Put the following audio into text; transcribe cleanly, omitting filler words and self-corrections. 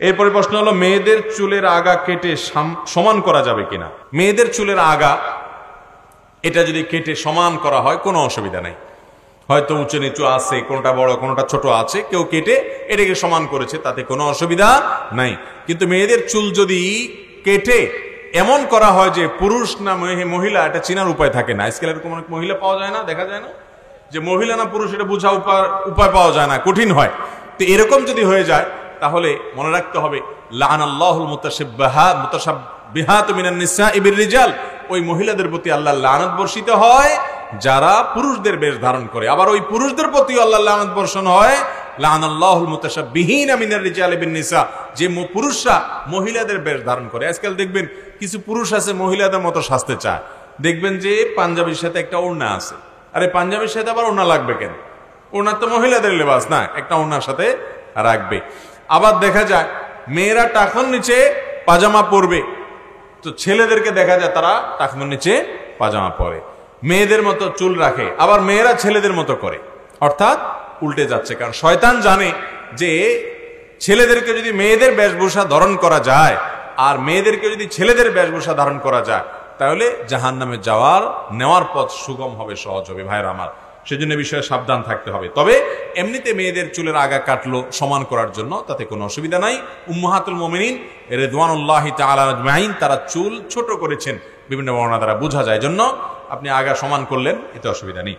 এরপরে প্রশ্ন হলো মেয়েদের চুলের আগা কেটে সমান করা যাবে কিনা। মেয়েদের চুলের আগা এটা যদি কেটে সমান করা হয় কোনো অসুবিধা নাই। হয়তো উঁচু নিচু আছে, কোনটা বড় কোনটা ছোট আছে, কেউ কেটে এটাকে সমান করেছে, তাতে কোনো অসুবিধা নাই। কিন্তু মেয়েদের চুল যদি কেটে এমন করা হয় যে পুরুষ না মহিলা এটা চেনার উপায় থাকে না, আজকাল এরকম অনেক মহিলা পাওয়া যায় না, দেখা যায় না যে মহিলা না পুরুষ এটা বোঝা উপায় পাওয়া যায় না, কঠিন হয়। তো এরকম যদি হয়ে যায় তাহলে মনে রাখতে হবে লাআনাল্লাহুল মুতাশাব্বিহাত মিনান নিসাই বির-রিজাল, ওই মহিলাদের প্রতি আল্লাহর লানত বর্ষিত হয় যারা পুরুষদের বেশ ধারণ করে। আবার ওই পুরুষদের প্রতি আল্লাহর লানত বর্ষণ হয় লাআনাল্লাহুল মুতাশাব্বিহিনা মিনার-রিজালি বিন-নিসা, যে পুরুষরা মহিলাদের বেশ ধারণ করে। আজকাল দেখবেন কিছু পুরুষ আছে মহিলাদের মতো সাজতে চায়, দেখবেন যে পাঞ্জাবির সাথে একটা ওড়না আছে, আরে পাঞ্জাবির সাথে আবার ওড়না লাগবে কেন? ওড়না তো মহিলাদের লেবাস না, একটা ওড়নার সাথে রাখবে। আবার দেখা যায় মেয়েরা টাকনোর নিচে পাজামা পরবে, তো ছেলেদেরকে দেখা যায় তারা টাকনোর নিচে পাজামা পরে, মেয়েদের মতো চুল রাখে, আবার মেয়েরা ছেলেদের মতো করে, অর্থাৎ উল্টে যাচ্ছে। কারণ শয়তান জানে যে ছেলেদেরকে যদি মেয়েদের বেশভূষা ধারণ করা যায় আর মেয়েদেরকে যদি ছেলেদের বেশভূষা ধারণ করা যায় তাহলে জাহান্নামে নেওয়ার পথ সুগম হবে, সহজ হবে। ভাইরা আমার, সেজন্য বিষয়ে সাবধান থাকতে হবে। তবে এমনিতে মেয়েদের চুলের আগা কাটলো সমান করার জন্য, তাতে কোনো অসুবিধা নাই। উম্মাহাতুল মুমিনিন রিদওয়ানুল্লাহি তাআলা আজমাইন তারা চুল ছোট করেছেন, বিভিন্ন বর্ণনা দ্বারা বোঝা যায়, জন্য আপনি আগা সমান করলেন, এতে অসুবিধা নেই।